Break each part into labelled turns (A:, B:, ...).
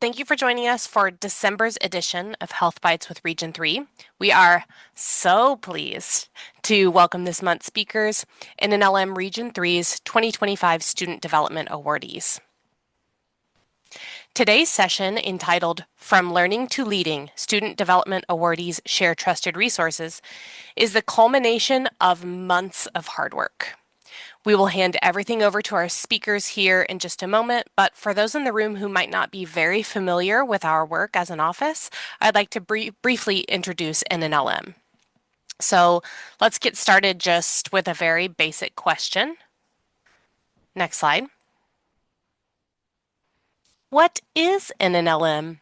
A: thank you for joining us for December's edition of Health Bytes with Region 3. We are so pleased to welcome this month's speakers, NNLM Region 3's 2025 Student Development Awardees. Today's session, entitled From Learning to Leading, Student Development Awardees Share Trusted Resources, is the culmination of months of hard work. We will hand everything over to our speakers here in just a moment, but for those in the room who might not be very familiar with our work as an office, I'd like to briefly introduce NNLM. So let's get started just with a very basic question. Next slide. What is NNLM?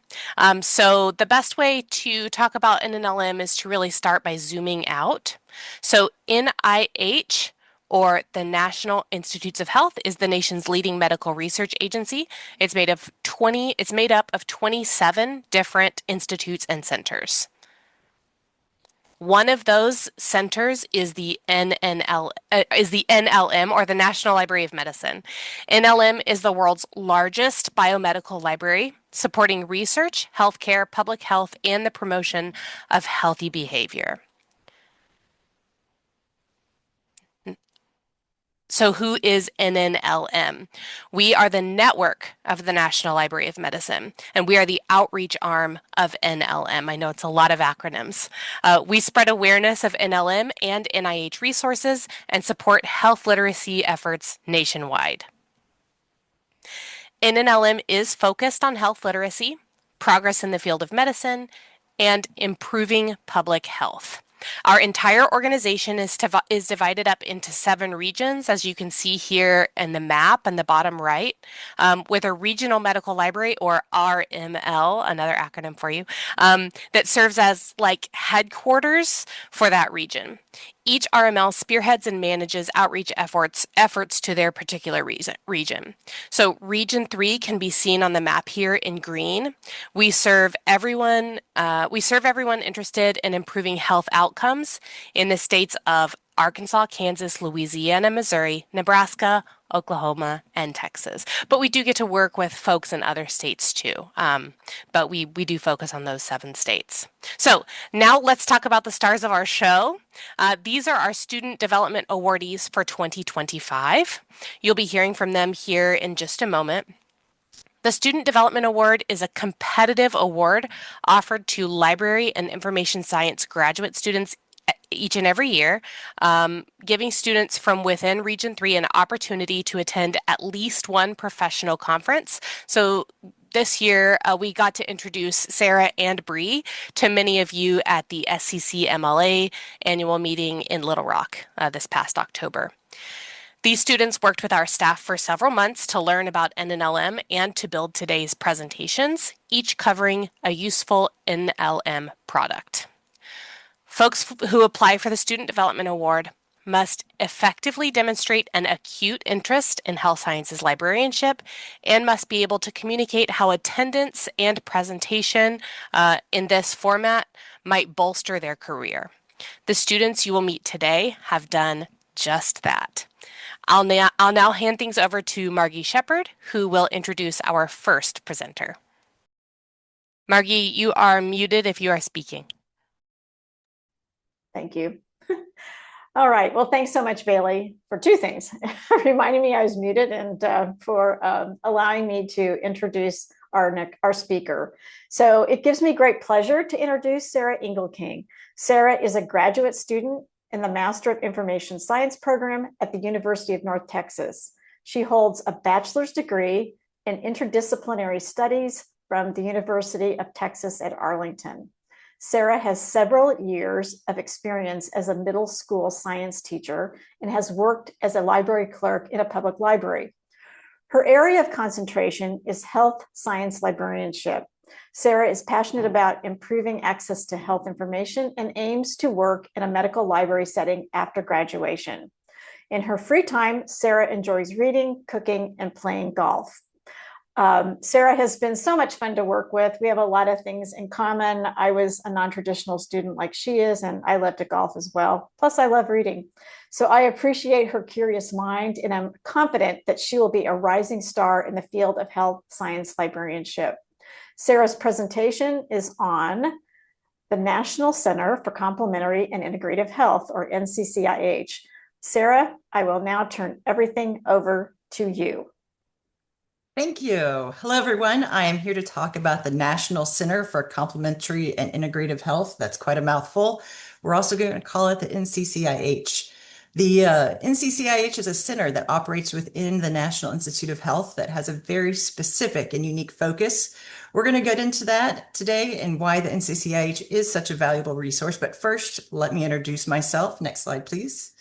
A: So the best way to talk about NNLM is to really start by zooming out. So NIH, or the National Institutes of Health, is the nation's leading medical research agency. It's made up of 27 different institutes and centers. One of those centers is the NNLM, or the National Library of Medicine. NLM is the world's largest biomedical library, supporting research, healthcare, public health, and the promotion of healthy behavior. So who is NNLM? We are the network of the National Library of Medicine, and we are the outreach arm of NLM. I know it's a lot of acronyms. We spread awareness of NLM and NIH resources and support health literacy efforts nationwide. NNLM is focused on health literacy, progress in the field of medicine, and improving public health. Our entire organization is divided up into 7 regions, as you can see here in the map on the bottom right, with a regional medical library, or RML, another acronym for you, that serves as like headquarters for that region. Each RML spearheads and manages outreach efforts to their particular region. So Region 3 can be seen on the map here in green. We serve everyone interested in improving health outcomes in the states of Arkansas, Kansas, Louisiana, Missouri, Nebraska, Oklahoma, and Texas. But we do get to work with folks in other states too. But we do focus on those 7 states. So now let's talk about the stars of our show. These are our Student Development Awardees for 2025. You'll be hearing from them here in just a moment. The Student Development Award is a competitive award offered to library and information science graduate students each and every year, giving students from within Region 3 an opportunity to attend at least one professional conference. So this year, we got to introduce Sarah and Bree to many of you at the SCCMLA annual meeting in Little Rock this past October. These students worked with our staff for several months to learn about NNLM and to build today's presentations, each covering a useful NLM product. Folks who apply for the Student Development Award must effectively demonstrate an acute interest in health sciences librarianship and must be able to communicate how attendance and presentation in this format might bolster their career. The students you will meet today have done just that. I'll now hand things over to Margie Shepard, who will introduce our first presenter. Margie, you are muted if you are speaking.
B: Thank you. All right. Well, thanks so much, Bailey, for 2 things. Reminding me I was muted and for allowing me to introduce our speaker. So it gives me great pleasure to introduce Sarah Engleking. Sarah is a graduate student in the Master of Information Science program at the University of North Texas. She holds a bachelor's degree in interdisciplinary studies from the University of Texas at Arlington. Sarah has several years of experience as a middle school science teacher and has worked as a library clerk in a public library. Her area of concentration is health science librarianship. Sarah is passionate about improving access to health information and aims to work in a medical library setting after graduation. In her free time, Sarah enjoys reading, cooking, and playing golf. Sarah has been so much fun to work with. We have a lot of things in common. I was a non-traditional student like she is, and I love to golf as well. Plus, I love reading. So I appreciate her curious mind, and I'm confident that she will be a rising star in the field of health science librarianship. Sarah's presentation is on the National Center for Complementary and Integrative Health, or NCCIH. Sarah, I will now turn everything over to you.
C: Thank you. Hello, everyone. I am here to talk about the National Center for Complementary and Integrative Health. That's quite a mouthful. We're also going to call it the NCCIH. The NCCIH is a center that operates within the National Institute of Health that has a very specific and unique focus. We're going to get into that today and why the NCCIH is such a valuable resource. But first, let me introduce myself. Next slide, please.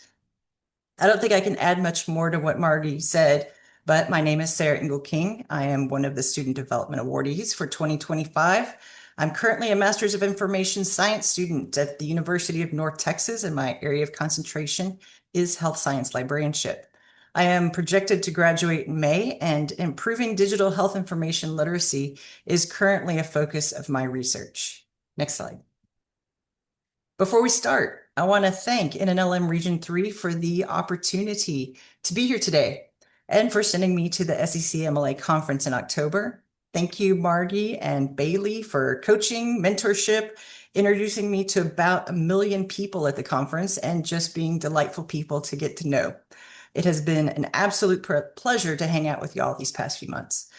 C: I don't think I can add much more to what Margie said, but my name is Sarah Engleking. I am one of the Student Development Awardees for 2025. I'm currently a Master's of Information Science student at the University of North Texas, and my area of concentration is health science librarianship. I am projected to graduate in May, and improving digital health information literacy is currently a focus of my research. Next slide. Before we start, I want to thank NNLM Region 3 for the opportunity to be here today and for sending me to the SEC-MLA conference in October. Thank you, Margie and Bailey, for coaching, mentorship, introducing me to about 1 million people at the conference, and just being delightful people to get to know. It has been an absolute pleasure to hang out with y'all these past few months.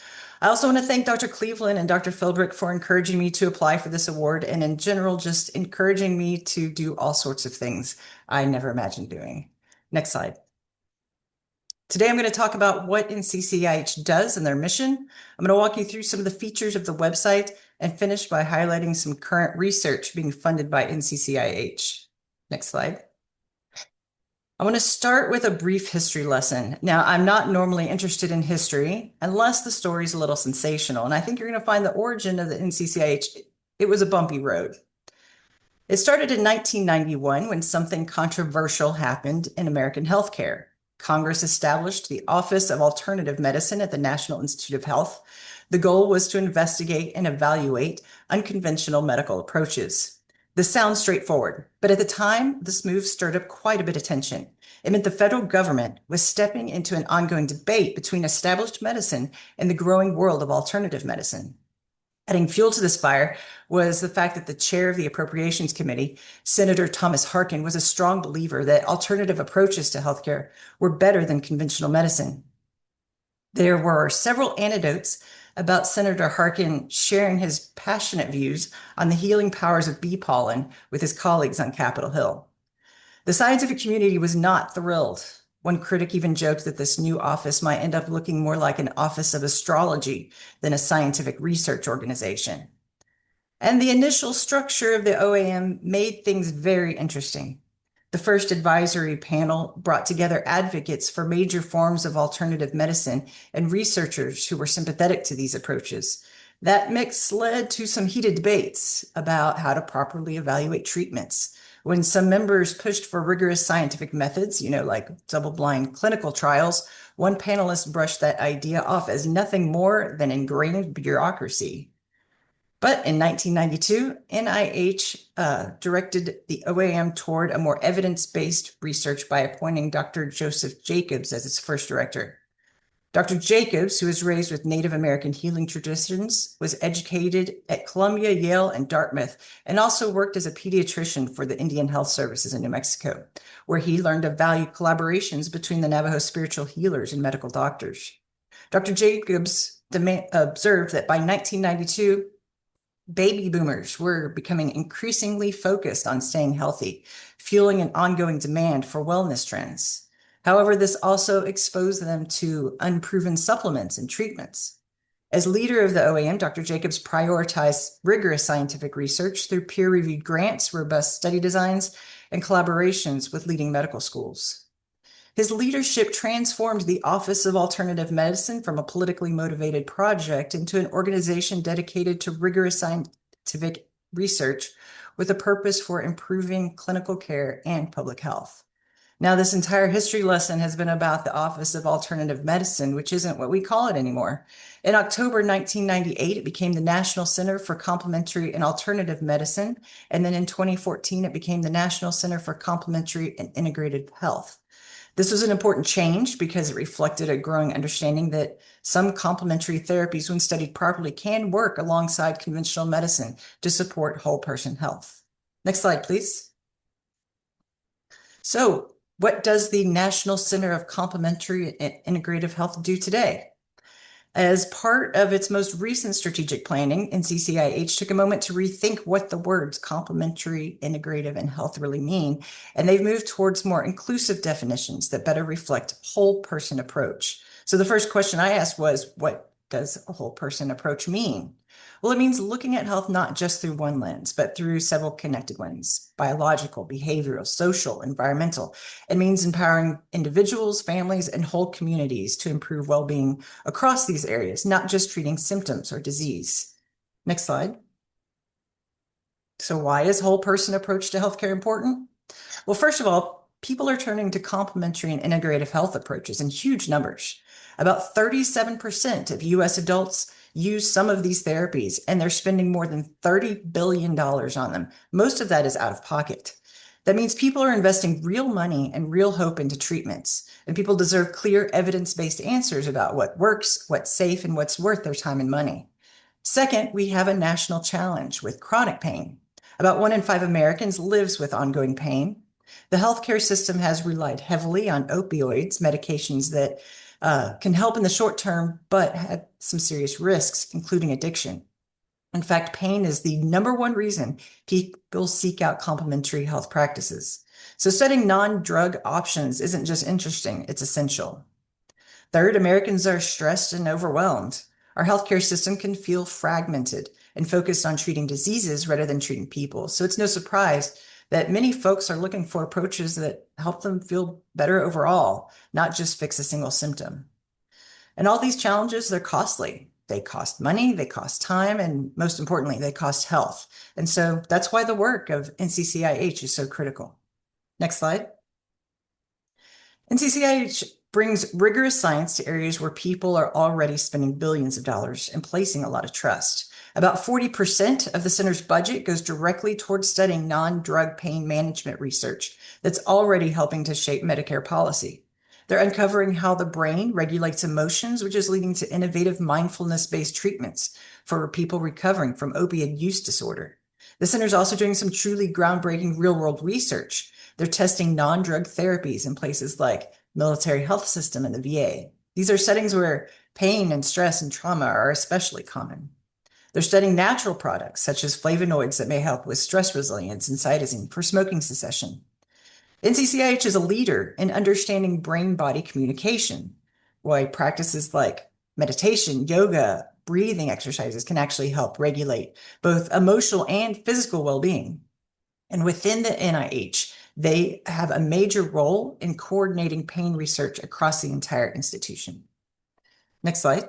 C: I also want to thank Dr. Cleveland and Dr. Philbrick for encouraging me to apply for this award, and in general, just encouraging me to do all sorts of things I never imagined doing. Next slide. Today, I'm going to talk about what NCCIH does and their mission. I'm going to walk you through some of the features of the website and finish by highlighting some current research being funded by NCCIH. Next slide. I want to start with a brief history lesson. Now, I'm not normally interested in history unless the story is a little sensational, and I think you're going to find the origin of the NCCIH, it was a bumpy road. It started in 1991 when something controversial happened in American healthcare. Congress established the Office of Alternative Medicine at the National Institute of Health. The goal was to investigate and evaluate unconventional medical approaches. This sounds straightforward, but at the time, this move stirred up quite a bit of tension. It meant the federal government was stepping into an ongoing debate between established medicine and the growing world of alternative medicine. Adding fuel to this fire was the fact that the chair of the Appropriations Committee, Senator Thomas Harkin, was a strong believer that alternative approaches to healthcare were better than conventional medicine. There were several anecdotes about Senator Harkin sharing his passionate views on the healing powers of bee pollen with his colleagues on Capitol Hill. The scientific community was not thrilled. One critic even joked that this new office might end up looking more like an office of astrology than a scientific research organization. And the initial structure of the OAM made things very interesting. The first advisory panel brought together advocates for major forms of alternative medicine and researchers who were sympathetic to these approaches. That mix led to some heated debates about how to properly evaluate treatments. When some members pushed for rigorous scientific methods, like double-blind clinical trials, one panelist brushed that idea off as nothing more than ingrained bureaucracy. But in 1992, NIH directed the OAM toward a more evidence-based research by appointing Dr. Joseph Jacobs as its first director. Dr. Jacobs, who was raised with Native American healing traditions, was educated at Columbia, Yale, and Dartmouth, and also worked as a pediatrician for the Indian Health Services in New Mexico, where he learned to value collaborations between the Navajo spiritual healers and medical doctors. Dr. Jacobs observed that by 1992, baby boomers were becoming increasingly focused on staying healthy, fueling an ongoing demand for wellness trends. However, this also exposed them to unproven supplements and treatments. As leader of the OAM, Dr. Jacobs prioritized rigorous scientific research through peer-reviewed grants, robust study designs, and collaborations with leading medical schools. His leadership transformed the Office of Alternative Medicine from a politically motivated project into an organization dedicated to rigorous scientific research with a purpose for improving clinical care and public health. Now, this entire history lesson has been about the Office of Alternative Medicine, which isn't what we call it anymore. In October 1998, it became the National Center for Complementary and Alternative Medicine. And then in 2014, it became the National Center for Complementary and Integrated Health. This was an important change because it reflected a growing understanding that some complementary therapies, when studied properly, can work alongside conventional medicine to support whole person health. Next slide, please. So, what does the National Center of Complementary and Integrative Health do today? As part of its most recent strategic planning, NCCIH took a moment to rethink what the words complementary, integrative, and health really mean, and they've moved towards more inclusive definitions that better reflect whole person approach. So the first question I asked was, what does a whole person approach mean? Well, it means looking at health not just through one lens, but through several connected ones: biological, behavioral, social, environmental. It means empowering individuals, families, and whole communities to improve well-being across these areas, not just treating symptoms or disease. Next slide. So why is whole person approach to healthcare important? Well, first of all, people are turning to complementary and integrative health approaches in huge numbers. About 37% of US adults use some of these therapies, and they're spending more than $30 billion on them. Most of that is out of pocket. That means people are investing real money and real hope into treatments, and people deserve clear evidence-based answers about what works, what's safe, and what's worth their time and money. Second, we have a national challenge with chronic pain. About 1 in 5 Americans lives with ongoing pain. The healthcare system has relied heavily on opioids, medications that can help in the short term, but have some serious risks, including addiction. In fact, pain is the #1 reason people seek out complementary health practices. So studying non-drug options isn't just interesting, it's essential. Third, Americans are stressed and overwhelmed. Our healthcare system can feel fragmented and focused on treating diseases rather than treating people. So it's no surprise that many folks are looking for approaches that help them feel better overall, not just fix a single symptom. And all these challenges, they're costly. They cost money, they cost time, and most importantly, they cost health. And so that's why the work of NCCIH is so critical. Next slide. NCCIH brings rigorous science to areas where people are already spending billions of dollars and placing a lot of trust. About 40% of the center's budget goes directly towards studying non-drug pain management research that's already helping to shape Medicare policy. They're uncovering how the brain regulates emotions, which is leading to innovative mindfulness-based treatments for people recovering from opioid use disorder. The center is also doing some truly groundbreaking real-world research. They're testing non-drug therapies in places like military health system and the VA. These are settings where pain and stress and trauma are especially common. They're studying natural products such as flavonoids that may help with stress resilience and cytosine for smoking cessation. NCCIH is a leader in understanding brain-body communication, why practices like meditation, yoga, breathing exercises can actually help regulate both emotional and physical well-being. And within the NIH, they have a major role in coordinating pain research across the entire institution. Next slide.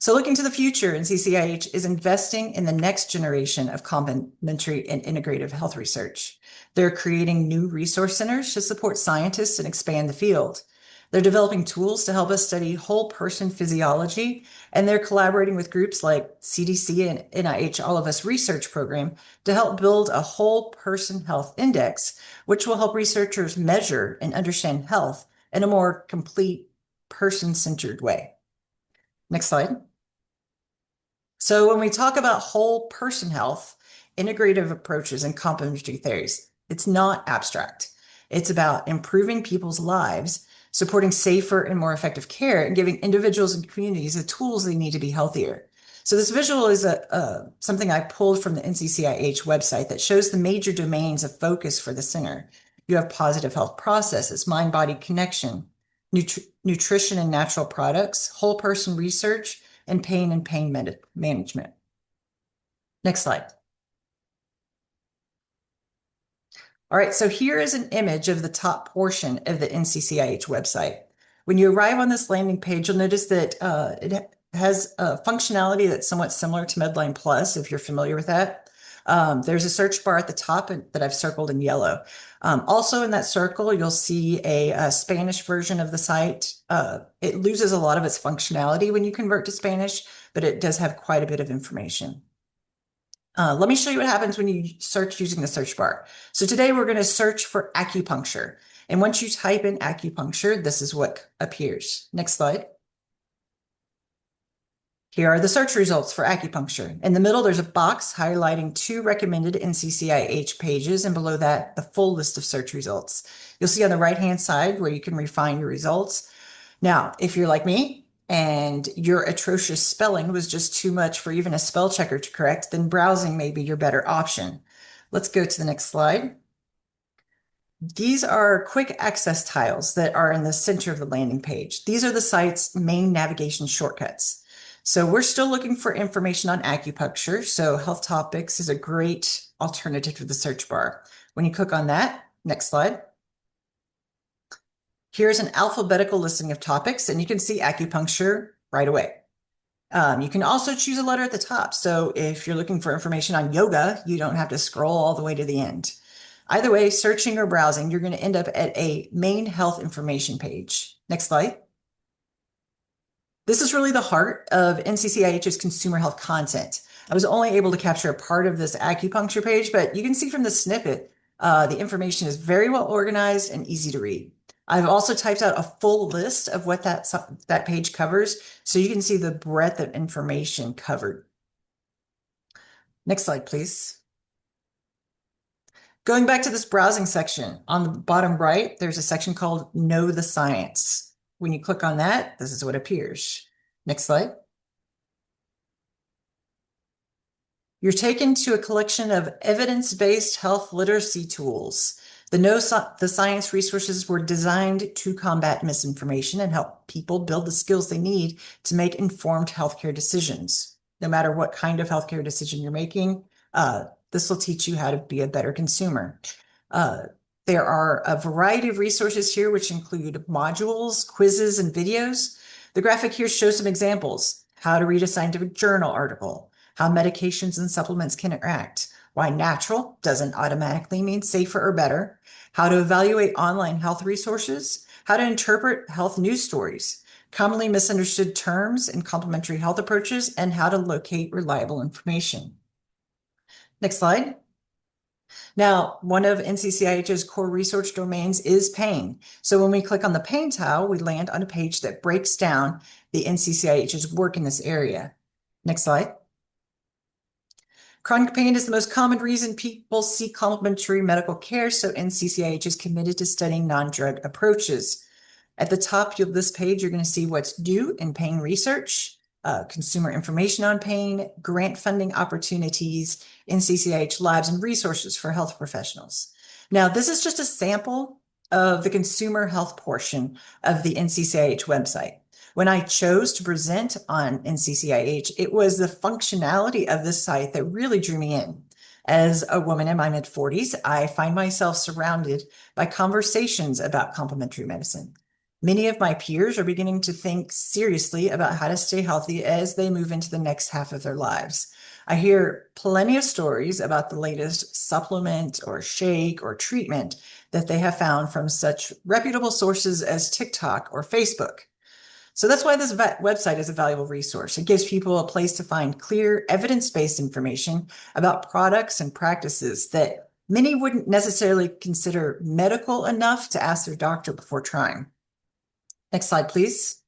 C: So looking to the future, NCCIH is investing in the next generation of complementary and integrative health research. They're creating new resource centers to support scientists and expand the field. They're developing tools to help us study whole person physiology, and they're collaborating with groups like CDC and NIH All of Us Research Program to help build a whole person health index, which will help researchers measure and understand health in a more complete person-centered way. Next slide. So when we talk about whole person health, integrative approaches and complementary theories, it's not abstract. It's about improving people's lives, supporting safer and more effective care, and giving individuals and communities the tools they need to be healthier. So this visual is something I pulled from the NCCIH website that shows the major domains of focus for the center. You have positive health processes, mind-body connection, nutrition and natural products, whole person research, and pain management. Next slide. All right, so here is an image of the top portion of the NCCIH website. When you arrive on this landing page, you'll notice that it has a functionality that's somewhat similar to Medline Plus, if you're familiar with that. There's a search bar at the top that I've circled in yellow. Also in that circle, you'll see a Spanish version of the site. It loses a lot of its functionality when you convert to Spanish, but it does have quite a bit of information. Let me show you what happens when you search using the search bar. So today we're going to search for acupuncture. And once you type in acupuncture, this is what appears. Next slide. Here are the search results for acupuncture. In the middle, there's a box highlighting 2 recommended NCCIH pages, and below that, the full list of search results. You'll see on the right-hand side where you can refine your results. Now, if you're like me and your atrocious spelling was just too much for even a spell checker to correct, then browsing may be your better option. Let's go to the next slide. These are quick access tiles that are in the center of the landing page. These are the site's main navigation shortcuts. So we're still looking for information on acupuncture. So Health Topics is a great alternative to the search bar. When you click on that, next slide. Here's an alphabetical listing of topics, and you can see acupuncture right away. You can also choose a letter at the top. So if you're looking for information on yoga, you don't have to scroll all the way to the end. Either way, searching or browsing, you're going to end up at a main health information page. Next slide. This is really the heart of NCCIH's consumer health content. I was only able to capture a part of this acupuncture page, but you can see from the snippet, the information is very well organized and easy to read. I've also typed out a full list of what that page covers, so you can see the breadth of information covered. Next slide, please. Going back to this browsing section, on the bottom right, there's a section called Know the Science. When you click on that, this is what appears. Next slide. You're taken to a collection of evidence-based health literacy tools. The science resources were designed to combat misinformation and help people build the skills they need to make informed healthcare decisions. No matter what kind of healthcare decision you're making, this will teach you how to be a better consumer. There are a variety of resources here, which include modules, quizzes, and videos. The graphic here shows some examples: how to read a scientific journal article, how medications and supplements can interact, why natural doesn't automatically mean safer or better, how to evaluate online health resources, how to interpret health news stories, commonly misunderstood terms in complementary health approaches, and how to locate reliable information. Next slide. Now, one of NCCIH's core research domains is pain. So when we click on the pain tile, we land on a page that breaks down the NCCIH's work in this area. Next slide. Chronic pain is the most common reason people seek complementary medical care, so NCCIH is committed to studying non-drug approaches. At the top of this page, you're going to see what's new in pain research, consumer information on pain, grant funding opportunities, NCCIH labs, and resources for health professionals. Now, this is just a sample of the consumer health portion of the NCCIH website. When I chose to present on NCCIH, it was the functionality of this site that really drew me in. As a woman in my mid-40s, I find myself surrounded by conversations about complementary medicine. Many of my peers are beginning to think seriously about how to stay healthy as they move into the next half of their lives. I hear plenty of stories about the latest supplement or shake or treatment that they have found from such reputable sources as TikTok or Facebook. So that's why this website is a valuable resource. It gives people a place to find clear, evidence-based information about products and practices that many wouldn't necessarily consider medical enough to ask their doctor before trying. Next slide, please.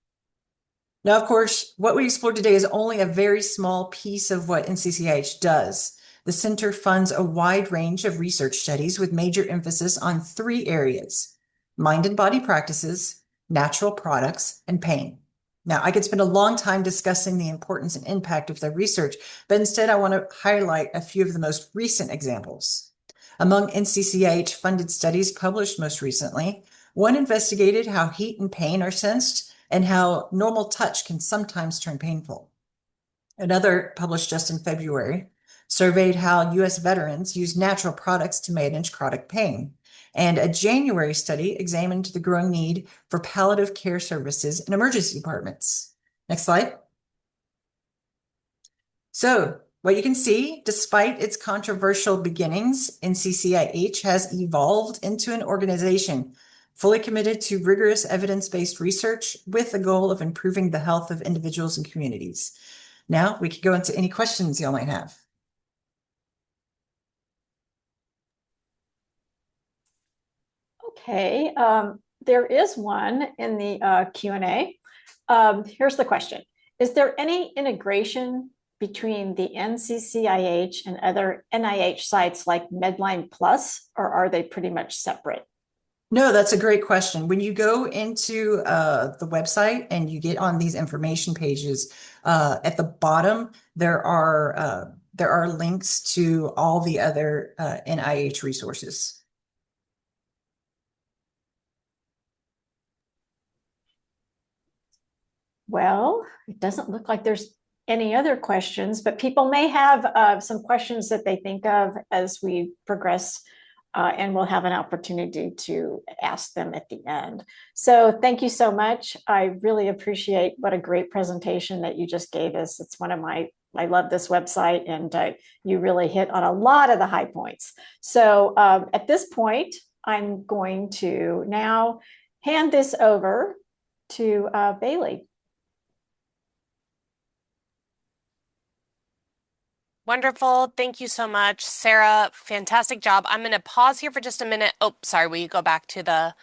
C: Now, of course, what we explored today is only a very small piece of what NCCIH does. The center funds a wide range of research studies with major emphasis on 3 areas: mind and body practices, natural products, and pain. Now, I could spend a long time discussing the importance and impact of their research, but instead I want to highlight a few of the most recent examples. Among NCCIH funded studies published most recently, one investigated how heat and pain are sensed and how normal touch can sometimes turn painful. Another, published just in February, surveyed how U.S. veterans use natural products to manage chronic pain. And a January study examined the growing need for palliative care services in emergency departments. Next slide. So, what you can see, despite its controversial beginnings, NCCIH has evolved into an organization fully committed to rigorous evidence-based research with the goal of improving the health of individuals and communities. Now we can go into any questions y'all might have.
B: Okay, there is one in the Q&A. Here's the question. Is there any integration between the NCCIH and other NIH sites like Medline Plus, or are they pretty much separate?
C: No, that's a great question. When you go into the website and you get on these information pages, at the bottom there are links to all the other NIH resources.
B: Well, it doesn't look like there's any other questions, but people may have some questions that they think of as we progress, and we'll have an opportunity to ask them at the end. So thank you so much. I really appreciate what a great presentation that you just gave us. It's one of I love this website, and you really hit on a lot of the high points. So at this point, I'm going to now hand this over to Bailey.
A: Wonderful. Thank you so much, Sarah. Fantastic job. I'm going to pause here for just a minute. Oh, sorry. Will you go back to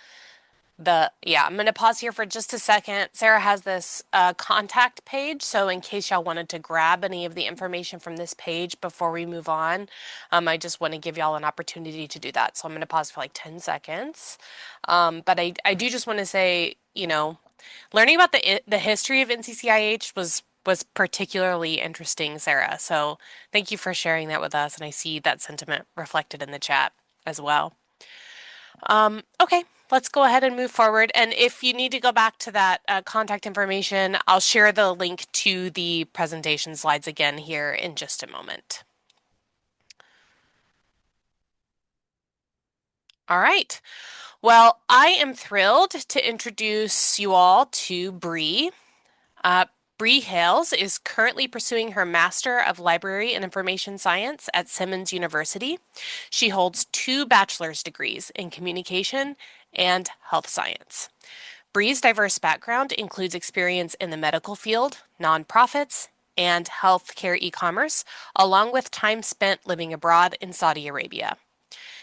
A: yeah, I'm going to pause here for just a second. Sarah has this contact page. So in case y'all wanted to grab any of the information from this page before we move on, I just want to give y'all an opportunity to do that. So I'm going to pause for like 10 seconds. But I do just want to say, learning about the history of NCCIH was particularly interesting, Sarah. So thank you for sharing that with us, and I see that sentiment reflected in the chat as well. Okay, let's go ahead and move forward. And if you need to go back to that contact information, I'll share the link to the presentation slides again here in just a moment. All right. Well, I am thrilled to introduce you all to Bree. Bree Hales is currently pursuing her Master of Library and Information Science at Simmons University. She holds 2 bachelor's degrees in communication and health science. Bree's diverse background includes experience in the medical field, nonprofits, and healthcare e-commerce, along with time spent living abroad in Saudi Arabia.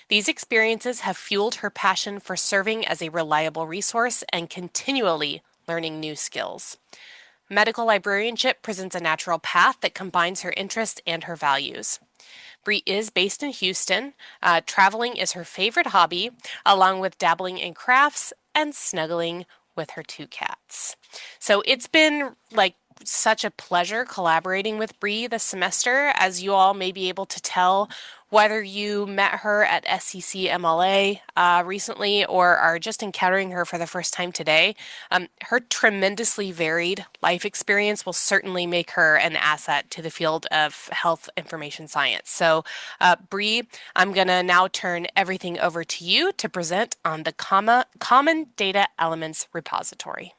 A: These experiences have fueled her passion for serving as a reliable resource and continually learning new skills. Medical librarianship presents a natural path that combines her interests and her values. Bree is based in Houston. Traveling is her favorite hobby, along with dabbling in crafts and snuggling with her 2 cats. So it's been like such a pleasure collaborating with Bree this semester, as you all may be able to tell whether you met her at SCCMLA recently or are just encountering her for the first time today. Her tremendously varied life experience will certainly make her an asset to the field of health information science. So, Bree, I'm going to now turn everything over to you to present on the Common Data Elements repository.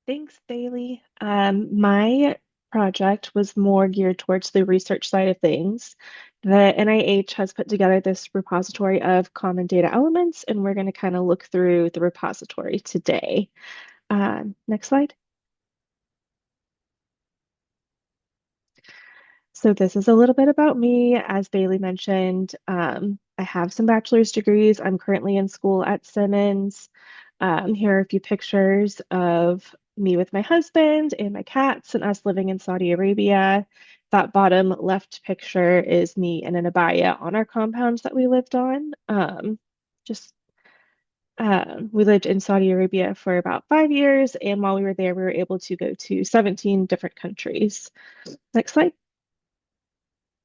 D: Thanks, Bailey. My project was more geared towards the research side of things. The NIH has put together this repository of common data elements, and we're going to kind of look through the repository today. Next slide. So this is a little bit about me. As Bailey mentioned, I have some bachelor's degrees. I'm currently in school at Simmons. Here are a few pictures of me with my husband and my cats and us living in Saudi Arabia. That bottom left picture is me in an abaya on our compounds that we lived on. We lived in Saudi Arabia for about 5 years, and while we were there, we were able to go to 17 different countries. Next slide.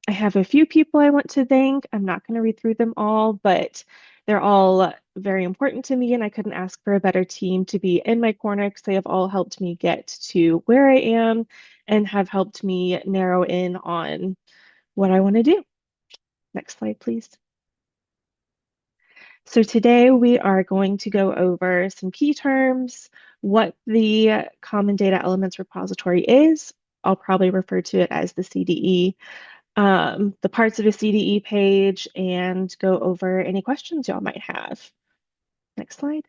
D: I have a few people I want to thank. I'm not going to read through them all, but they're all very important to me, and I couldn't ask for a better team to be in my corner because they have all helped me get to where I am and have helped me narrow in on what I want to do. Next slide, please. So today we are going to go over some key terms, what the Common Data Elements repository is. I'll probably refer to it as the CDE. The parts of a CDE page, and go over any questions y'all might have. Next slide.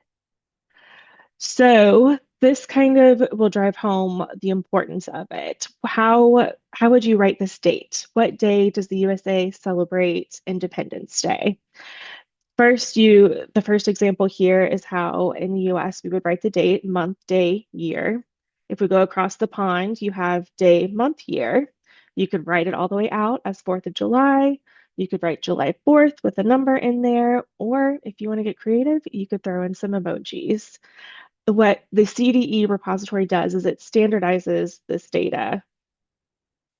D: So this kind of will drive home the importance of it. How would you write this date? What day does the USA celebrate Independence Day? The first example here is how in the US we would write the date, month, day, year. If we go across the pond, you have day, month, year. You could write it all the way out as 4th of July. You could write July 4th with a number in there, or if you want to get creative, you could throw in some emojis. What the CDE repository does is it standardizes this data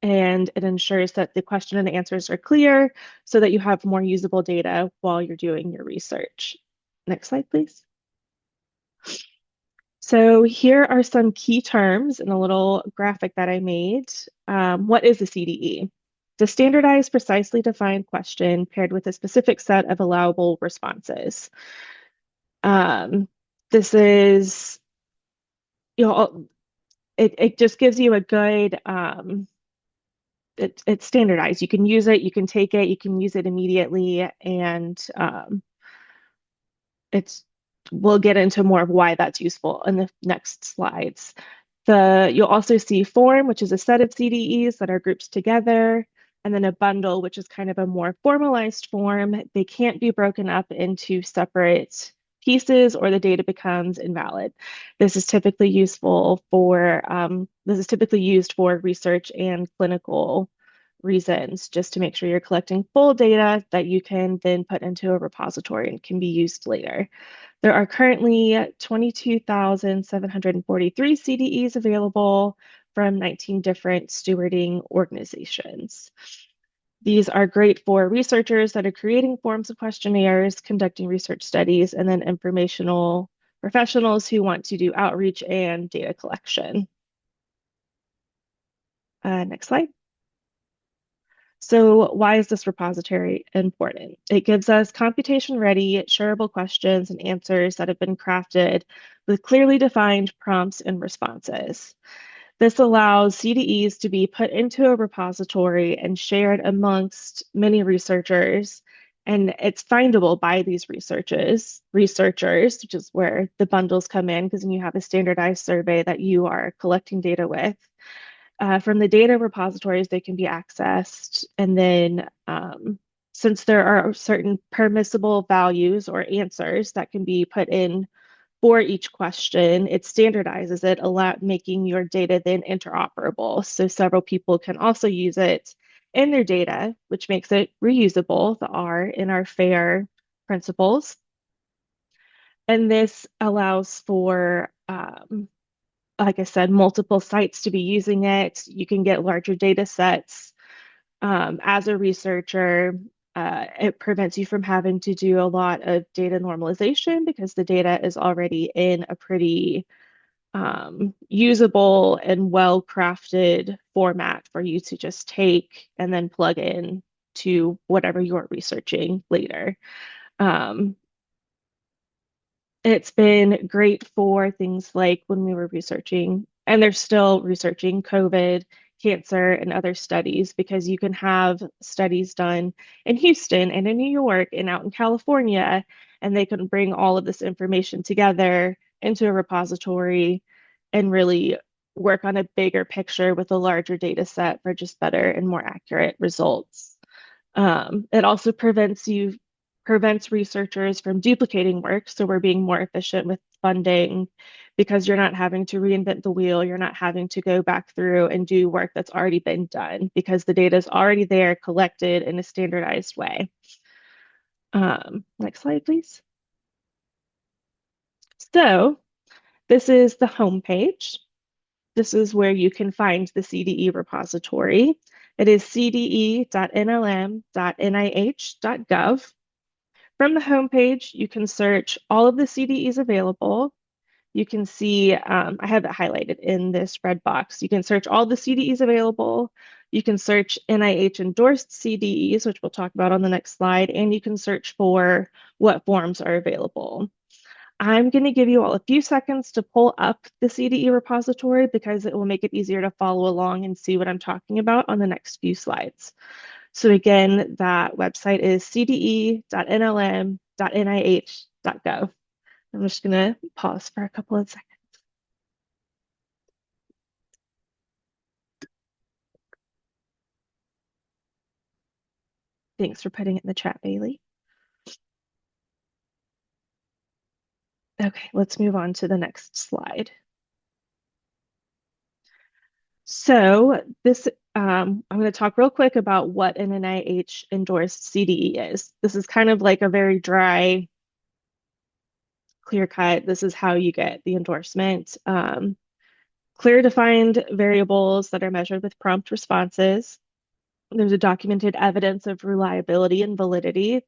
D: and it ensures that the question and answers are clear so that you have more usable data while you're doing your research. Next slide, please. So here are some key terms in a little graphic that I made. What is a CDE? The standardized, precisely defined question paired with a specific set of allowable responses. This is, it just gives you a good, it's standardized. You can use it, you can take it, you can use it immediately, and we'll get into more of why that's useful in the next slides. You'll also see form, which is a set of CDEs that are grouped together, and then a bundle, which is kind of a more formalized form. They can't be broken up into separate pieces or the data becomes invalid. This is typically used for research and clinical reasons, just to make sure you're collecting full data that you can then put into a repository and can be used later. There are currently 22,743 CDEs available from 19 different stewarding organizations. These are great for researchers that are creating forms of questionnaires, conducting research studies, and then informational professionals who want to do outreach and data collection. Next slide. So why is this repository important? It gives us computation-ready, shareable questions and answers that have been crafted with clearly defined prompts and responses. This allows CDEs to be put into a repository and shared amongst many researchers, and it's findable by these researchers, which is where the bundles come in, because then you have a standardized survey that you are collecting data with. From the data repositories, they can be accessed. And then since there are certain permissible values or answers that can be put in for each question, it standardizes it, making your data then interoperable. So several people can also use it in their data, which makes it reusable, the R in our FAIR principles. And this allows for like I said, multiple sites to be using it. You can get larger data sets. As a researcher, it prevents you from having to do a lot of data normalization because the data is already in a pretty usable and well-crafted format for you to just take and then plug in to whatever you're researching later. It's been great for things like when we were researching, and they're still researching COVID, cancer, and other studies, because you can have studies done in Houston and in New York and out in California, and they can bring all of this information together into a repository and really work on a bigger picture with a larger data set for just better and more accurate results. It also prevents researchers from duplicating work. So we're being more efficient with funding because you're not having to reinvent the wheel. You're not having to go back through and do work that's already been done because the data is already there, collected in a standardized way. Next slide, please. So this is the home page. This is where you can find the CDE repository. It is cde.nlm.nih.gov. From the homepage, you can search all of the CDEs available. You can see, I have it highlighted in this red box. You can search all the CDEs available. You can search NIH endorsed CDEs, which we'll talk about on the next slide, and you can search for what forms are available. I'm going to give you all a few seconds to pull up the CDE repository because it will make it easier to follow along and see what I'm talking about on the next few slides. So again, that website is cde.nlm.nih.gov. I'm just going to pause for a couple of seconds. Thanks for putting it in the chat, Bailey. Okay, let's move on to the next slide. So this, I'm going to talk real quick about what an NIH endorsed CDE is. This is kind of like a very dry, clear cut. This is how you get the endorsement. Clear defined variables that are measured with prompt responses. There's a documented evidence of reliability and validity.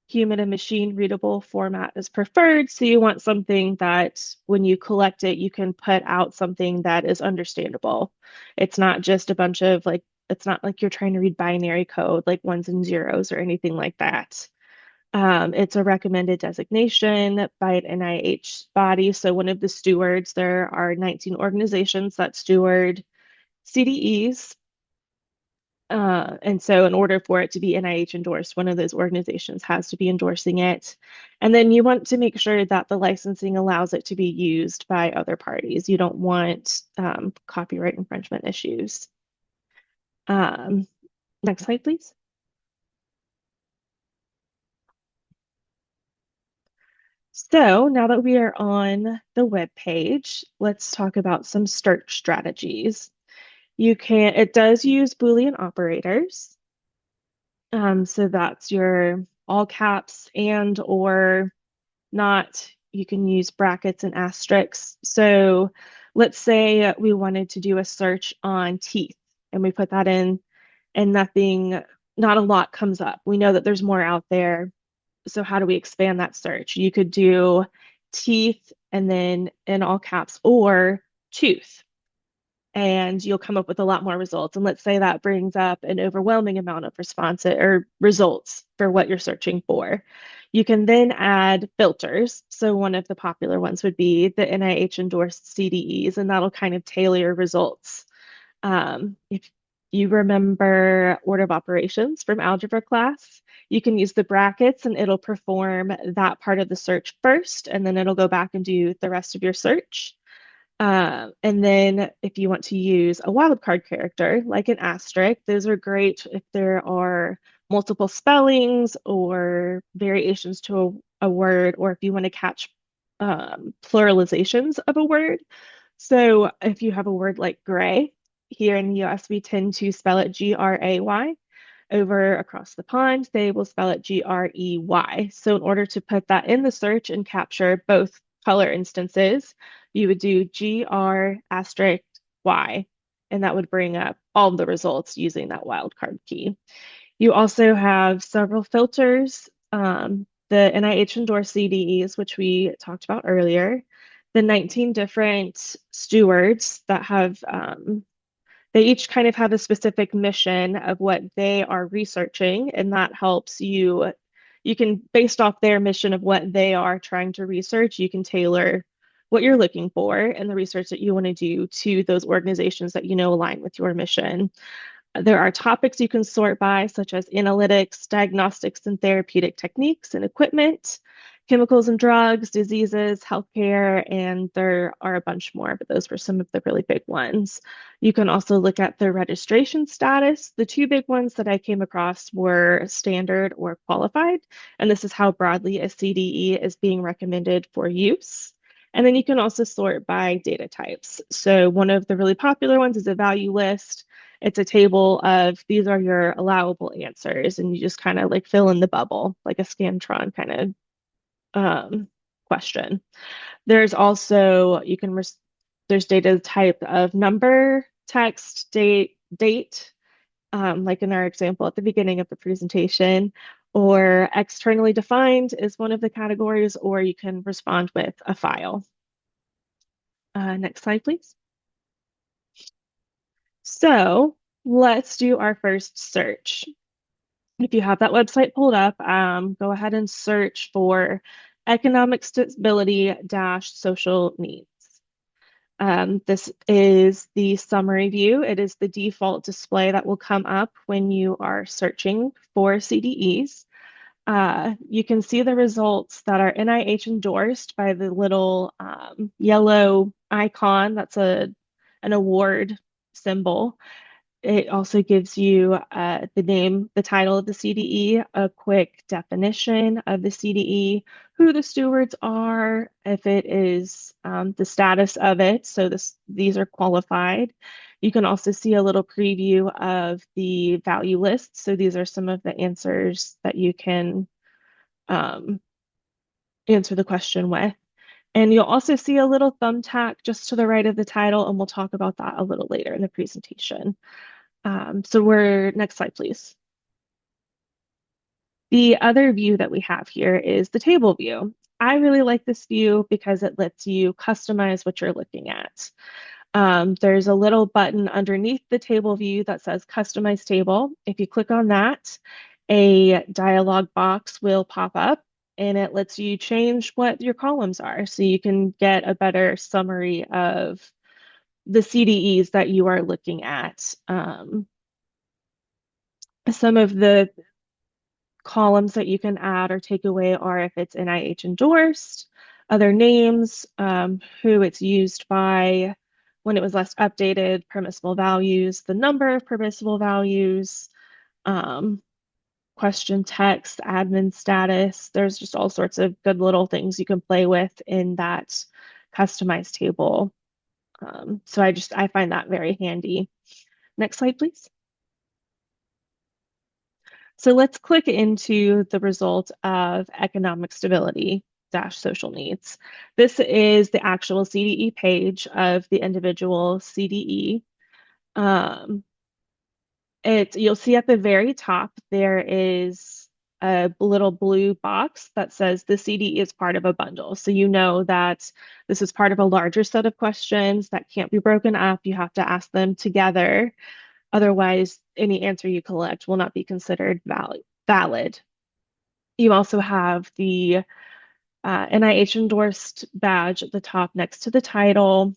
D: Human and machine readable format is preferred. So you want something that when you collect it, you can put out something that is understandable. It's not just a bunch of like, it's not like you're trying to read binary code like ones and zeros or anything like that. It's a recommended designation by an NIH body. So one of the stewards, there are 19 organizations that steward CDEs. And so in order for it to be NIH endorsed, one of those organizations has to be endorsing it. And then you want to make sure that the licensing allows it to be used by other parties. You don't want copyright infringement issues. Next slide, please. So now that we are on the web page, let's talk about some search strategies. It does use Boolean operators. So that's your all caps and or not. You can use brackets and asterisks. So let's say we wanted to do a search on teeth and we put that in and not a lot comes up. We know that there's more out there. So how do we expand that search? You could do teeth and then in all caps or tooth, and you'll come up with a lot more results. And let's say that brings up an overwhelming amount of responses or results for what you're searching for. You can then add filters. So one of the popular ones would be the NIH endorsed CDEs, and that'll kind of tailor your results. If you remember order of operations from algebra class, you can use the brackets and it'll perform that part of the search first, and then it'll go back and do the rest of your search. And then if you want to use a wildcard character like an asterisk, those are great if there are multiple spellings or variations to a word, or if you want to catch pluralizations of a word. So if you have a word like gray, here in the US, we tend to spell it Gray. Over across the pond, they will spell it Grey. So in order to put that in the search and capture both color instances, you would do GR*Y, and that would bring up all the results using that wildcard key. You also have several filters, the NIH endorsed CDEs, which we talked about earlier, the 19 different stewards that have they each kind of have a specific mission of what they are researching, and that helps you. You can, based off their mission of what they are trying to research, you can tailor what you're looking for and the research that you want to do to those organizations that you know align with your mission. There are topics you can sort by, such as analytics, diagnostics and therapeutic techniques and equipment, chemicals and drugs, diseases, healthcare, and there are a bunch more, but those were some of the really big ones. You can also look at the registration status. The two big ones that I came across were standard or qualified, and this is how broadly a CDE is being recommended for use. And then you can also sort by data types. So one of the really popular ones is a value list. It's a table of these are your allowable answers, and you just kind of like fill in the bubble, like a Scantron kind of question. There's also, there's data type of number, text, date, like in our example at the beginning of the presentation, or externally defined is one of the categories, or you can respond with a file. Next slide, please. So let's do our first search. If you have that website pulled up, go ahead and search for economic stability social needs. This is the summary view. It is the default display that will come up when you are searching for CDEs. You can see the results that are NIH endorsed by the little yellow icon. That's an award symbol. It also gives you the name, the title of the CDE, a quick definition of the CDE, who the stewards are, if it is the status of it. So these are qualified. You can also see a little preview of the value list. So these are some of the answers that you can answer the question with. And you'll also see a little thumbtack just to the right of the title, and we'll talk about that a little later in the presentation. Next slide, please. The other view that we have here is the table view. I really like this view because it lets you customize what you're looking at. There's a little button underneath the table view that says Customize Table. If you click on that, a dialog box will pop up and it lets you change what your columns are so you can get a better summary of the CDEs that you are looking at. Some of the columns that you can add or take away are if it's NIH endorsed, other names, who it's used by, when it was last updated, permissible values, the number of permissible values, question text, admin status. There's just all sorts of good little things you can play with in that customized table. So I find that very handy. Next slide, please. So let's click into the result of economic stability dash social needs. This is the actual CDE page of the individual CDE. You'll see at the very top, there is a little blue box that says the CDE is part of a bundle. So you know that this is part of a larger set of questions that can't be broken up. You have to ask them together. Otherwise, any answer you collect will not be considered valid. You also have the NIH endorsed badge at the top next to the title.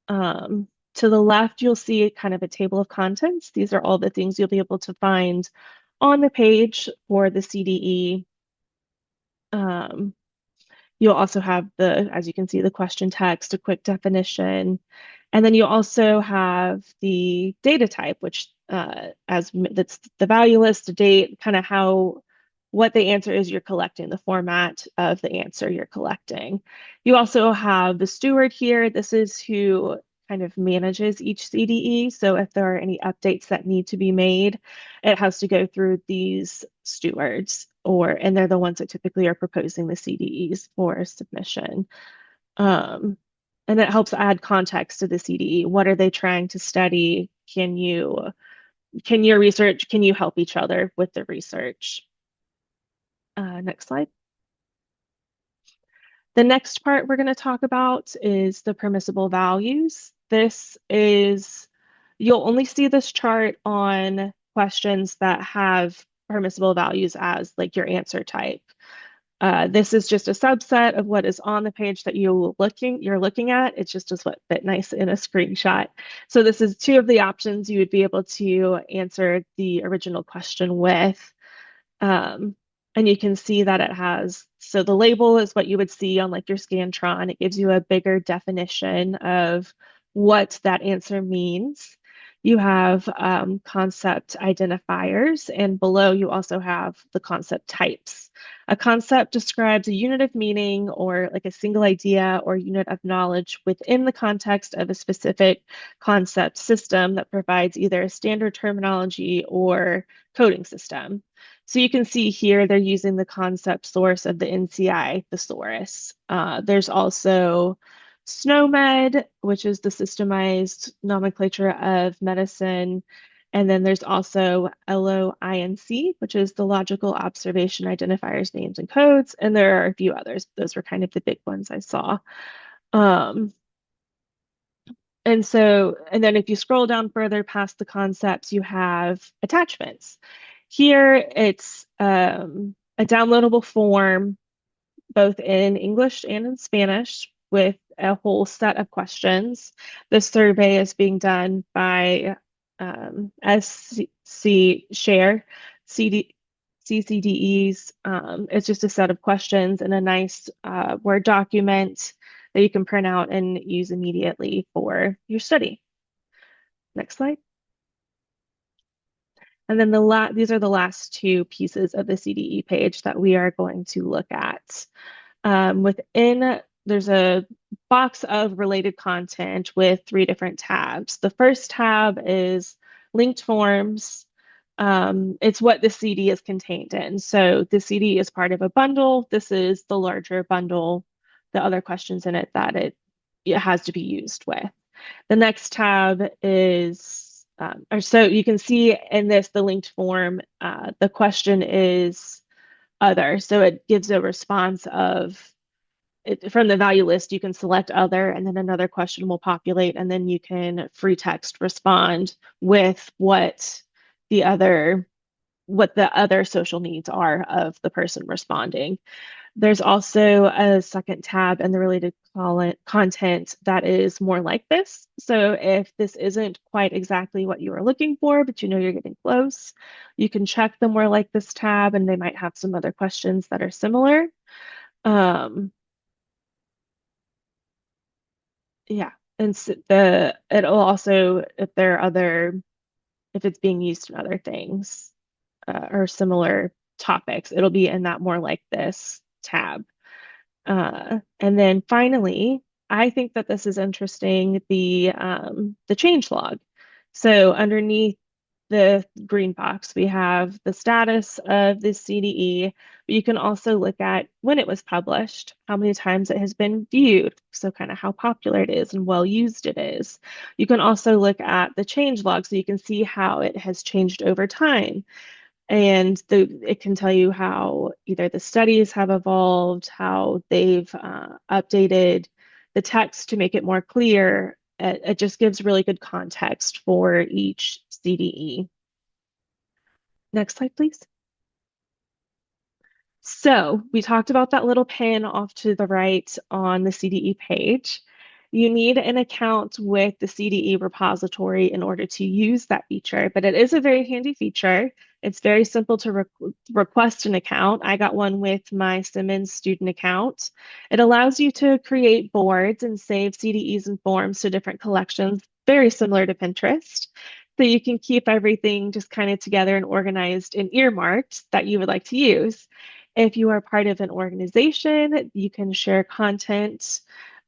D: To the left, you'll see kind of a table of contents. These are all the things you'll be able to find on the page for the CDE. You'll also have as you can see, the question text, a quick definition, and then you also have the data type, which that's the value list, the date, kind of what the answer is you're collecting, the format of the answer you're collecting. You also have the steward here. This is who kind of manages each CDE. So if there are any updates that need to be made, it has to go through these stewards, and they're the ones that typically are proposing the CDEs for submission. And it helps add context to the CDE. What are they trying to study? Can you help each other with the research? Next slide. The next part we're going to talk about is the permissible values. You'll only see this chart on questions that have permissible values as like your answer type. This is just a subset of what is on the page that you're looking at. It's just what fit nice in a screenshot. So this is two of the options you would be able to answer the original question with. And you can see that so the label is what you would see on like your Scantron. It gives you a bigger definition of what that answer means. You have concept identifiers, and below you also have the concept types. A concept describes a unit of meaning or like a single idea or unit of knowledge within the context of a specific concept system that provides either a standard terminology or coding system. So you can see here they're using the concept source of the NCI thesaurus. There's also SNOMED, which is the systemized nomenclature of medicine. And then there's also LOINC, which is the logical observation identifiers, names, and codes. And there are a few others. Those were kind of the big ones I saw. And then if you scroll down further past the concepts, you have attachments. Here, it's a downloadable form, both in English and in Spanish, with a whole set of questions. The survey is being done by SC Share CCDEs. It's just a set of questions in a nice Word document that you can print out and use immediately for your study. Next slide. And then these are the last two pieces of the CDE page that we are going to look at. There's a box of related content with 3 different tabs. The first tab is linked forms. It's what the CD is contained in. So the CD is part of a bundle. This is the larger bundle, the other questions in it that it has to be used with. The next tab is, or so you can see in this, the linked form, the question is other. So it gives a response of, from the value list, you can select other, and then another question will populate, and then you can free text respond with what the other social needs are of the person responding. There's also a second tab in the related content that is more like this. So if this isn't quite exactly what you are looking for, but you know you're getting close, you can check the more like this tab, and they might have some other questions that are similar. Yeah, and so it'll also, if it's being used in other things or similar topics, it'll be in that more like this tab. And then finally, I think that this is interesting, the change log. So underneath the green box, we have the status of the CDE, but you can also look at when it was published, how many times it has been viewed, so kind of how popular it is and well used it is. You can also look at the change log, so you can see how it has changed over time. And it can tell you how either the studies have evolved, how they've updated the text to make it more clear. It just gives really good context for each CDE. Next slide, please. So we talked about that little pin off to the right on the CDE page. You need an account with the CDE repository in order to use that feature, but it is a very handy feature. It's very simple to request an account. I got one with my Simmons student account. It allows you to create boards and save CDEs and forms to different collections, very similar to Pinterest. So you can keep everything just kind of together and organized and earmarked that you would like to use. If you are part of an organization, you can share content.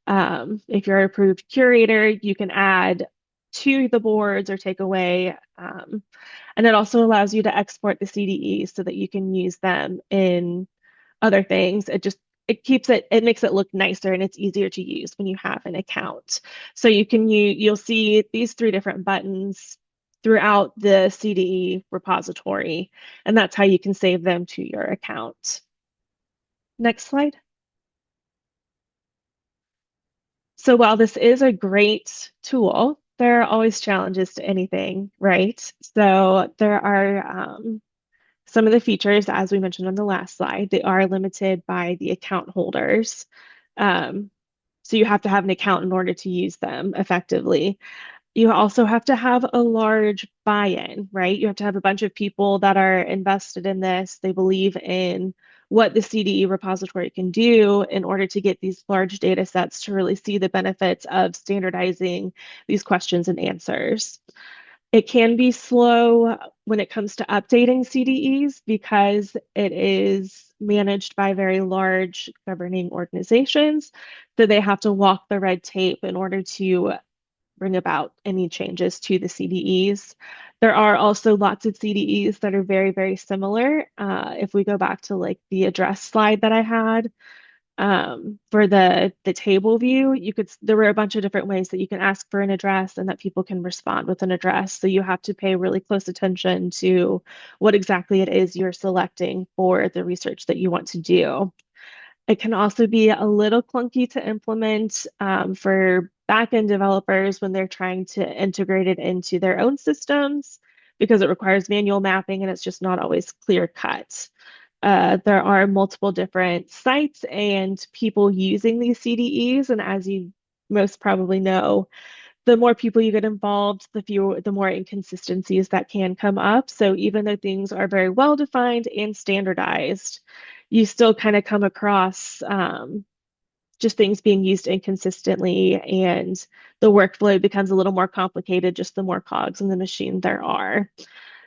D: If you're an approved curator, you can add to the boards or take away. And it also allows you to export the CDEs so that you can use them in other things. It makes it look nicer, and it's easier to use when you have an account. So you'll see these 3 different buttons throughout the CDE repository, and that's how you can save them to your account. Next slide. So while this is a great tool, there are always challenges to anything, right? So there are some of the features, as we mentioned on the last slide, they are limited by the account holders. So you have to have an account in order to use them effectively. You also have to have a large buy-in, right? You have to have a bunch of people that are invested in this. They believe in what the CDE repository can do in order to get these large data sets to really see the benefits of standardizing these questions and answers. It can be slow when it comes to updating CDEs because it is managed by very large governing organizations. So they have to walk the red tape in order to bring about any changes to the CDEs. There are also lots of CDEs that are very, very similar. If we go back to like the address slide that I had, for the table view, there were a bunch of different ways that you can ask for an address and that people can respond with an address. So you have to pay really close attention to what exactly it is you're selecting for the research that you want to do. It can also be a little clunky to implement for backend developers when they're trying to integrate it into their own systems because it requires manual mapping and it's just not always clear cut. There are multiple different sites and people using these CDEs, and as you most probably know, the more people you get involved, the more inconsistencies that can come up. So even though things are very well defined and standardized, you still kind of come across just things being used inconsistently, and the workflow becomes a little more complicated just the more cogs in the machine there are.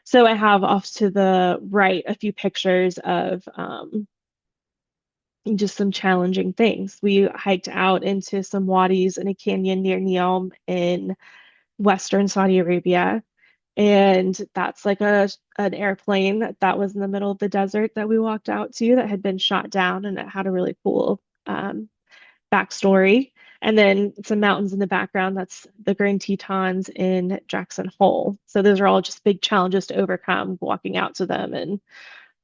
D: So I have off to the right a few pictures of just some challenging things. We hiked out into some wadis in a canyon near Neom in Western Saudi Arabia. And that's like an airplane that was in the middle of the desert that we walked out to that had been shot down, and it had a really cool backstory. And then some mountains in the background, that's the Grand Tetons in Jackson Hole. So those are all just big challenges to overcome, walking out to them and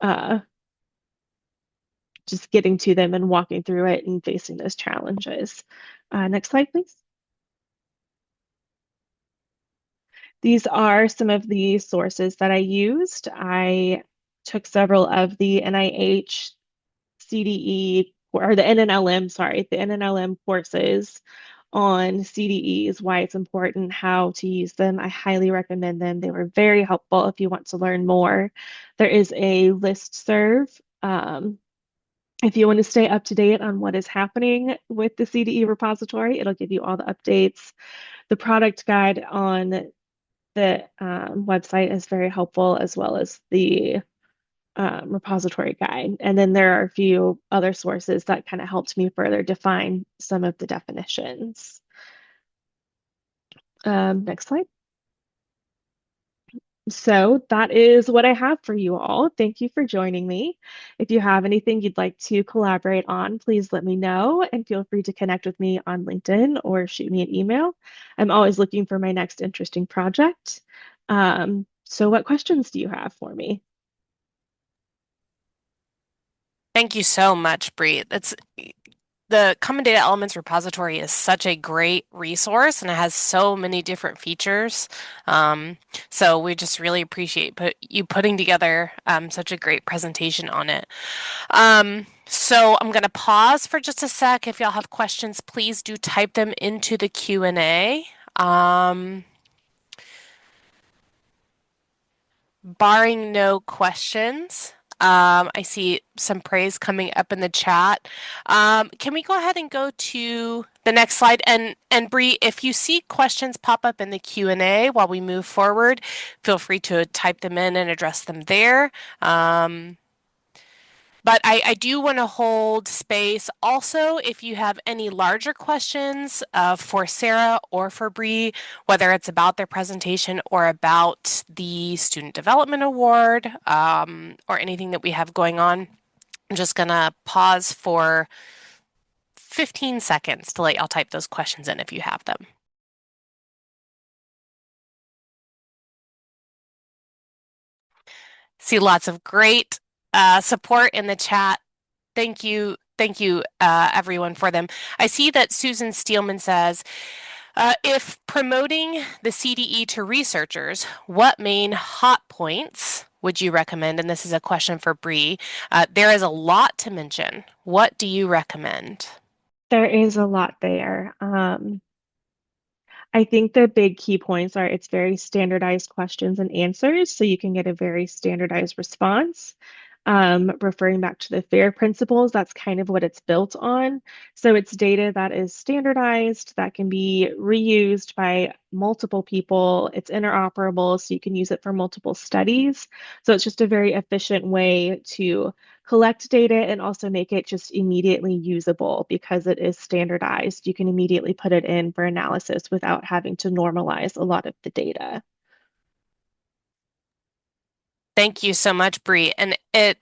D: uh, just getting to them and walking through it and facing those challenges. Next slide, please. These are some of the sources that I used. I took several of the NIH, CDE, or the NNLM, sorry, the NNLM courses on CDEs, why it's important, how to use them. I highly recommend them. They were very helpful if you want to learn more. There is a listserv. If you want to stay up to date on what is happening with the CDE repository, it'll give you all the updates. The product guide on the website is very helpful, as well as the repository guide. And then there are a few other sources that kind of helped me further define some of the definitions. Next slide. So that is what I have for you all. Thank you for joining me. If you have anything you'd like to collaborate on, please let me know, and feel free to connect with me on LinkedIn or shoot me an email. I'm always looking for my next interesting project. So what questions do you have for me?
A: Thank you so much, Bree. The Common Data Elements repository is such a great resource, and it has so many different features. So we just really appreciate you putting together such a great presentation on it. So I'm going to pause for just a sec. If y'all have questions, please do type them into the Q&A. Barring no questions, I see some praise coming up in the chat. Can we go ahead and go to the next slide? And Bree, if you see questions pop up in the Q&A while we move forward, feel free to type them in and address them there. But I do want to hold space also if you have any larger questions for Sarah or for Bree, whether it's about their presentation or about the Student Development Award or anything that we have going on. I'm just going to pause for 15 seconds to let y'all type those questions in if you have them. See lots of great support in the chat. Thank you, everyone, for them. I see that Susan Steelman says, if promoting the CDE to researchers, what main hot points would you recommend? And this is a question for Bree. There is a lot to mention. What do you recommend?
D: There is a lot there. I think the big key points are it's very standardized questions and answers, so you can get a very standardized response. Referring back to the FAIR principles, that's kind of what it's built on. So it's data that is standardized, that can be reused by multiple people. It's interoperable, so you can use it for multiple studies. So it's just a very efficient way to collect data and also make it just immediately usable because it is standardized. You can immediately put it in for analysis without having to normalize a lot of the data.
A: Thank you so much, Bree. And it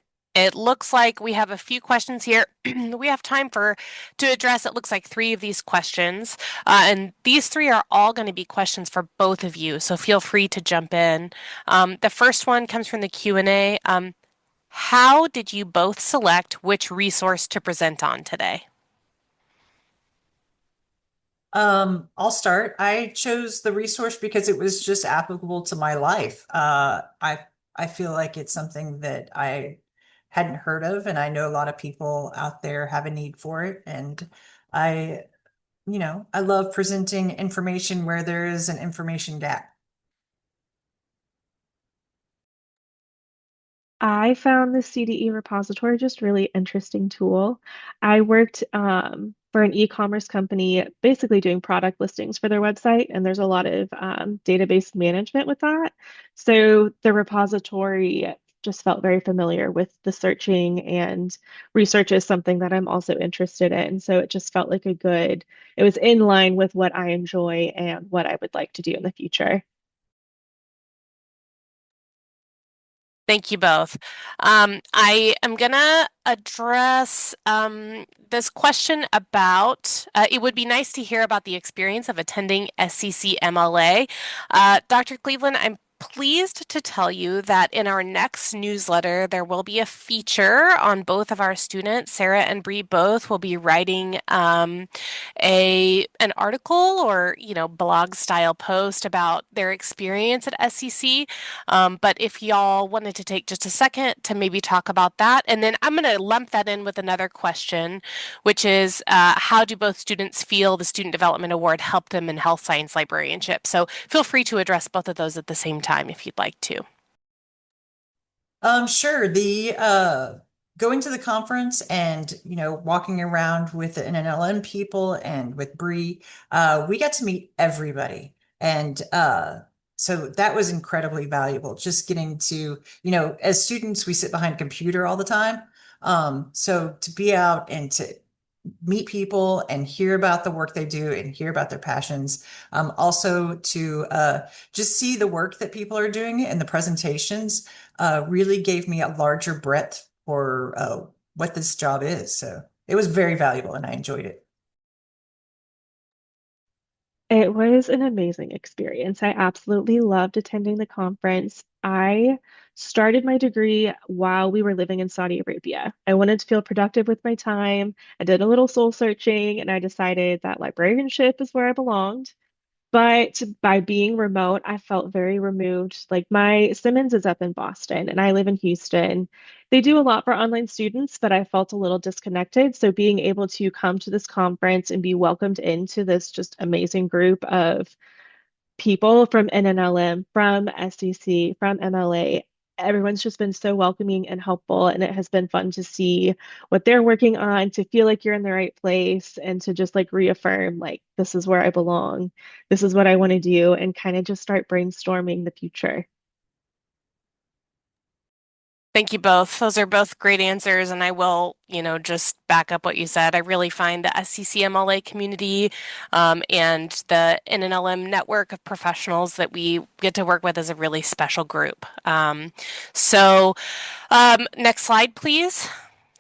A: looks like we have a few questions here. We have time to address, it looks like 3 of these questions. And these 3 are all going to be questions for both of you, so feel free to jump in. The first one comes from the Q&A. How did you both select which resource to present on today?
C: I'll start. I chose the resource because it was just applicable to my life. I feel like it's something that I hadn't heard of, and I know a lot of people out there have a need for it. And I love presenting information where there is an information gap.
D: I found the CDE repository just really interesting tool. I worked for an e-commerce company, basically doing product listings for their website, and there's a lot of database management with that. So the repository just felt very familiar with the searching, and research is something that I'm also interested in. So it just felt like it was in line with what I enjoy and what I would like to do in the future.
A: Thank you both. I am going to address this question about it would be nice to hear about the experience of attending SCCMLA. Dr. Cleveland, I'm pleased to tell you that in our next newsletter, there will be a feature on both of our students. Sarah and Bree both will be writing an article or, blog style post about their experience at SCC. But if y'all wanted to take just a second to maybe talk about that, and then I'm going to lump that in with another question, which is how do both students feel the Student Development Award helped them in health science librarianship? So feel free to address both of those at the same time if you'd like to.
C: Sure. The going to the conference and walking around with the NNLM people and with Bree, we got to meet everybody, and so that was incredibly valuable. Just getting to, as students, we sit behind a computer all the time. So to be out and to meet people and hear about the work they do and hear about their passions. Also to just see the work that people are doing and the presentations really gave me a larger breadth for what this job is. So it was very valuable and I enjoyed it.
D: It was an amazing experience. I absolutely loved attending the conference. I started my degree while we were living in Saudi Arabia. I wanted to feel productive with my time. I did a little soul searching and I decided that librarianship is where I belonged. But by being remote, I felt very removed. Like my Simmons is up in Boston and I live in Houston. They do a lot for online students, but I felt a little disconnected. So being able to come to this conference and be welcomed into this just amazing group of people from NNLM, from SCC, from MLA, everyone's just been so welcoming and helpful. And it has been fun to see what they're working on, to feel like you're in the right place, and to just like reaffirm, like, this is where I belong. This is what I want to do, and kind of just start brainstorming the future.
A: Thank you both. Those are both great answers, and I will, just back up what you said. I really find the SCCMLA community and the NNLM network of professionals that we get to work with as a really special group. Next slide, please.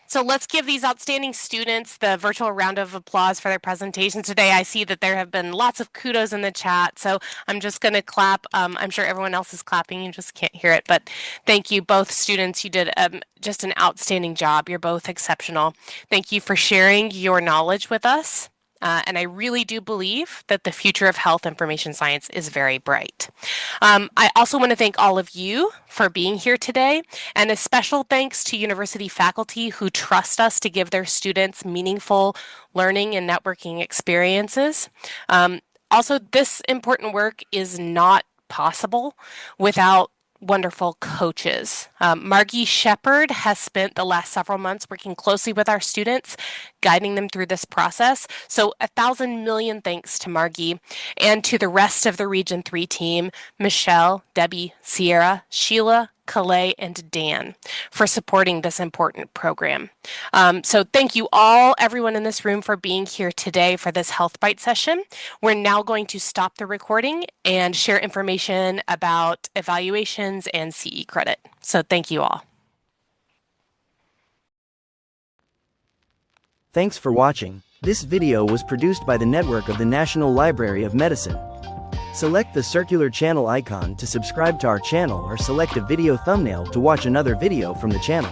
A: So let's give these outstanding students the virtual round of applause for their presentations today. I see that there have been lots of kudos in the chat, so I'm just going to clap. I'm sure everyone else is clapping, you just can't hear it, but thank you both students. You did just an outstanding job. You're both exceptional. Thank you for sharing your knowledge with us. And I really do believe that the future of health information science is very bright. I also want to thank all of you for being here today, and a special thanks to university faculty who trust us to give their students meaningful learning and networking experiences. Also, this important work is not possible without wonderful coaches. Margie Shepard has spent the last several months working closely with our students, guiding them through this process. So 1,000 million thanks to Margie, and to the rest of the Region 3 team, Michelle, Debbie, Sierra, Sheila, Calais, and Dan, for supporting this important program. So thank you all, everyone in this room, for being here today for this Health Byte session. We're now going to stop the recording and share information about evaluations and CE credit. So thank you all.
E: Thanks for watching. This video was produced by the network of the National Library of Medicine. Select the circular channel icon to subscribe to our channel, or select a video thumbnail to watch another video from the channel.